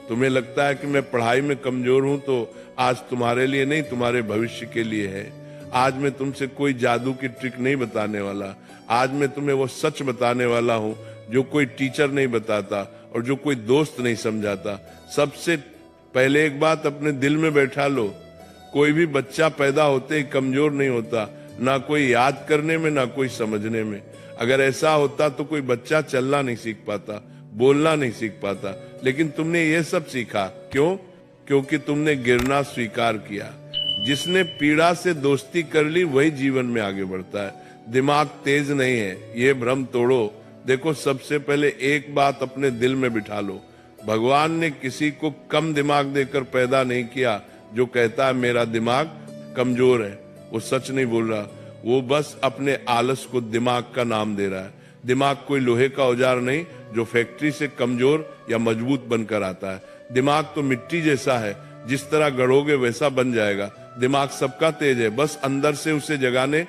तुम्हें लगता है कि मैं पढ़ाई में कमजोर हूं तो आज तुम्हारे लिए नहीं, तुम्हारे भविष्य के लिए है। आज मैं तुमसे कोई जादू की ट्रिक नहीं बताने वाला। आज मैं तुम्हें वो सच बताने वाला हूं जो कोई टीचर नहीं बताता और जो कोई दोस्त नहीं समझाता। सबसे पहले एक बात अपने दिल में बैठा लो, कोई भी बच्चा पैदा होते ही कमजोर नहीं होता, ना कोई याद करने में ना कोई समझने में। अगर ऐसा होता तो कोई बच्चा चलना नहीं सीख पाता, बोलना नहीं सीख पाता, लेकिन तुमने ये सब सीखा। क्यों? क्योंकि तुमने गिरना स्वीकार किया। जिसने पीड़ा से दोस्ती कर ली वही जीवन में आगे बढ़ता है। दिमाग तेज नहीं है, ये भ्रम तोड़ो। देखो, सबसे पहले एक बात अपने दिल में बिठा लो, भगवान ने किसी को कम दिमाग देकर पैदा नहीं किया। जो कहता है मेरा दिमाग कमजोर है, वो सच नहीं बोल रहा, वो बस अपने आलस को दिमाग का नाम दे रहा है। दिमाग कोई लोहे का औजार नहीं जो फैक्ट्री से कमजोर या मजबूत बनकर आता है। दिमाग तो मिट्टी जैसा है, जिस तरह गढ़ोगे वैसा बन जाएगा। दिमाग सबका तेज है, बस अंदर से उसे जगाने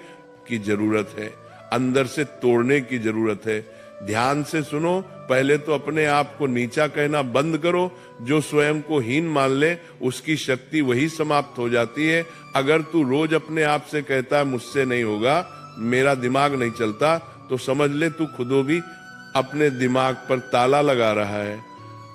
की जरूरत है, अंदर से तोड़ने की जरूरत है। ध्यान से सुनो, पहले तो अपने आप को नीचा कहना बंद करो। जो स्वयं को हीन मान ले उसकी शक्ति वही समाप्त हो जाती है। अगर तू रोज अपने आप से कहता है मुझसे नहीं होगा, मेरा दिमाग नहीं चलता, तो समझ ले तू खुद भी अपने दिमाग पर ताला लगा रहा है।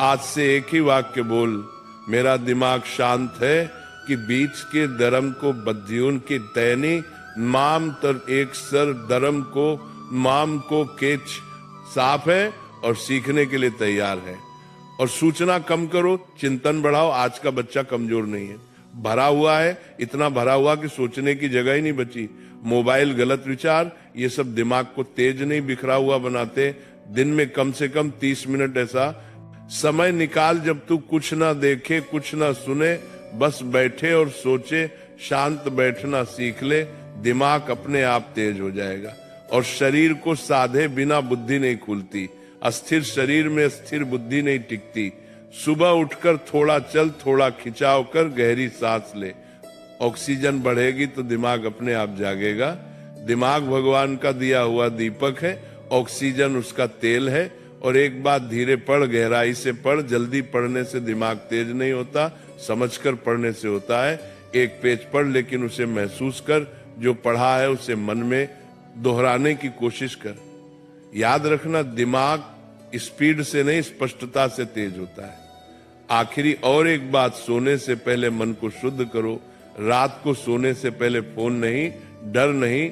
आज से एक ही वाक्य बोल, मेरा दिमाग शांत है कि बीच के दरम को बद्यून की तैनी, माम तर एक सर दरम को माम को केच साफ है और सीखने के लिए तैयार है। और सूचना कम करो, चिंतन बढ़ाओ। आज का बच्चा कमजोर नहीं है, भरा हुआ है, इतना भरा हुआ कि सोचने की जगह ही नहीं बची। मोबाइल, गलत विचार, ये सब दिमाग को तेज नहीं बिखरा हुआ बनाते। दिन में कम से कम 30 मिनट ऐसा समय निकाल जब तू कुछ ना देखे, कुछ ना सुने, बस बैठे और सोचे। शांत बैठना सीख ले, दिमाग अपने आप तेज हो जाएगा। और शरीर को साधे बिना बुद्धि नहीं खुलती। अस्थिर शरीर में स्थिर बुद्धि नहीं टिकती। सुबह उठकर थोड़ा चल, थोड़ा खिंचाव कर, गहरी सांस ले। ऑक्सीजन बढ़ेगी तो दिमाग अपने आप जागेगा। दिमाग भगवान का दिया हुआ दीपक है, ऑक्सीजन उसका तेल है। और एक बात धीरे पढ़, गहराई से पढ़। जल्दी पढ़ने से दिमाग तेज नहीं होता, समझकर पढ़ने से होता है। एक पेज पढ़ लेकिन उसे महसूस कर, जो पढ़ा है उसे मन में दोहराने की कोशिश कर। याद रखना, दिमाग स्पीड से नहीं स्पष्टता से तेज होता है। आखिरी और एक बात, सोने से पहले मन को शुद्ध करो। रात को सोने से पहले फोन नहीं, डर नहीं,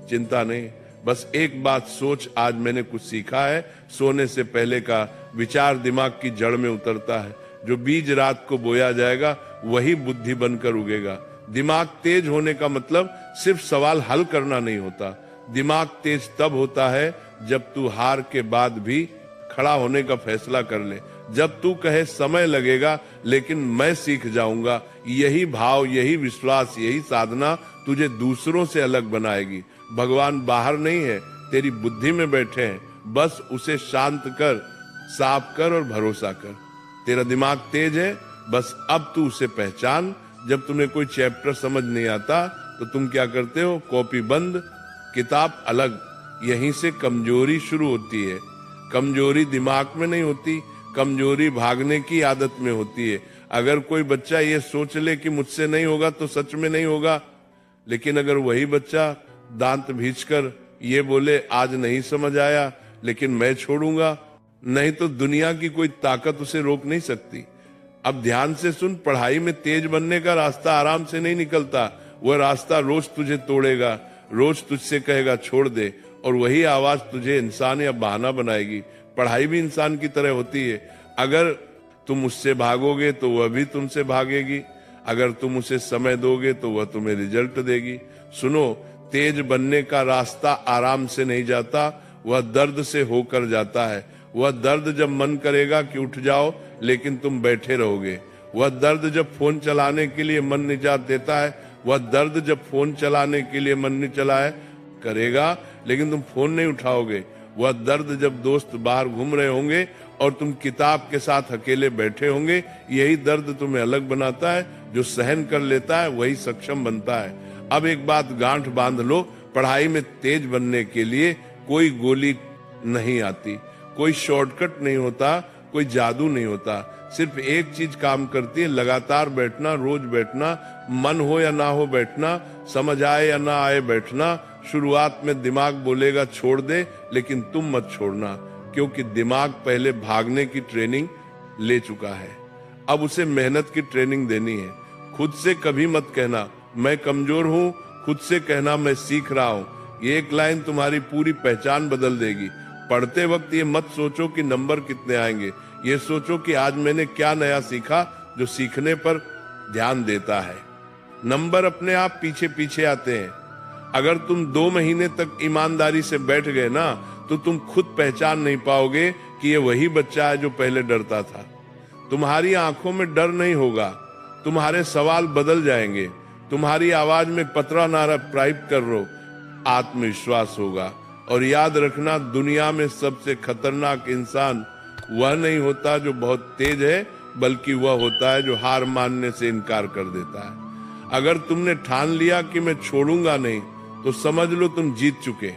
चिंता नहीं, बस एक बात सोच, आज मैंने कुछ सीखा है। सोने से पहले का विचार दिमाग की जड़ में उतरता है। जो बीज रात को बोया जाएगा वही बुद्धि बनकर उगेगा। दिमाग तेज होने का मतलब सिर्फ सवाल हल करना नहीं होता। दिमाग तेज तब होता है जब तू हार के बाद भी खड़ा होने का फैसला कर ले। जब तू कहे समय लगेगा लेकिन मैं सीख जाऊंगा। यही भाव, यही विश्वास, यही साधना तुझे दूसरों से अलग बनाएगी। भगवान बाहर नहीं है, तेरी बुद्धि में बैठे हैं। बस उसे शांत कर, साफ कर और भरोसा कर। तेरा दिमाग तेज है, बस अब तू उसे पहचान। जब तुम्हें कोई चैप्टर समझ नहीं आता तो तुम क्या करते हो? कॉपी बंद, किताब अलग। यहीं से कमजोरी शुरू होती है। कमजोरी दिमाग में नहीं होती, कमजोरी भागने की आदत में होती है। अगर कोई बच्चा ये सोच ले कि मुझसे नहीं होगा तो सच में नहीं होगा। लेकिन अगर वही बच्चा दांत भींचकर ये बोले आज नहीं समझ आया लेकिन मैं छोड़ूंगा, नहीं तो दुनिया की कोई ताकत उसे रोक नहीं सकती। अब ध्यान से सुन, पढ़ाई में तेज बनने का रास्ता आराम से नहीं निकलता। वह रास्ता रोज तुझे तोड़ेगा, रोज तुझसे कहेगा छोड़ दे, और वही आवाज तुझे इंसान या बहाना बनाएगी। पढ़ाई भी इंसान की तरह होती है। अगर तुम उससे भागोगे तो वह भी तुमसे भागेगी। अगर तुम उसे समय दोगे तो वह तुम्हें रिजल्ट देगी। सुनो, तेज बनने का रास्ता आराम से नहीं जाता, वह दर्द से होकर जाता है। वह दर्द जब मन करेगा कि उठ जाओ लेकिन तुम बैठे रहोगे। वह दर्द जब फोन चलाने के लिए मन निजात देता है, वह दर्द जब फोन चलाने के लिए मन नहीं चलाए करेगा लेकिन तुम फोन नहीं उठाओगे। वह दर्द जब दोस्त बाहर घूम रहे होंगे और तुम किताब के साथ अकेले बैठे होंगे, यही दर्द तुम्हें अलग बनाता है। जो सहन कर लेता है वही सक्षम बनता है। अब एक बात गांठ बांध लो, पढ़ाई में तेज बनने के लिए कोई गोली नहीं आती, कोई शॉर्टकट नहीं होता, कोई जादू नहीं होता। सिर्फ एक चीज काम करती है, लगातार बैठना, रोज बैठना, मन हो या ना हो बैठना, समझ आए या ना आए बैठना। शुरुआत में दिमाग बोलेगा छोड़ दे, लेकिन तुम मत छोड़ना, क्योंकि दिमाग पहले भागने की ट्रेनिंग ले चुका है, अब उसे मेहनत की ट्रेनिंग देनी है। खुद से कभी मत कहना मैं कमजोर हूं, खुद से कहना मैं सीख रहा हूं। ये एक लाइन तुम्हारी पूरी पहचान बदल देगी। पढ़ते वक्त ये मत सोचो कि नंबर कितने आएंगे, ये सोचो कि आज मैंने क्या नया सीखा जो सीखने पर ध्यान देता है। नंबर अपने आप पीछे पीछे आते हैं। अगर तुम 2 महीने तक ईमानदारी से बैठ गए ना, तो तुम खुद पहचान नहीं पाओगे कि ये वही बच्चा है जो पहले डरता था। तुम्हारी आंखों में डर नहीं होगा, तुम्हारे सवाल बदल जाएंगे, तुम्हारी आवाज में पतरा नारा टाइप कर रो, आत्मविश्वास होगा। और याद रखना, दुनिया में सबसे खतरनाक इंसान वह नहीं होता जो बहुत तेज है, बल्कि वह होता है जो हार मानने से इनकार कर देता है। अगर तुमने ठान लिया कि मैं छोड़ूंगा नहीं, तो समझ लो तुम जीत चुके।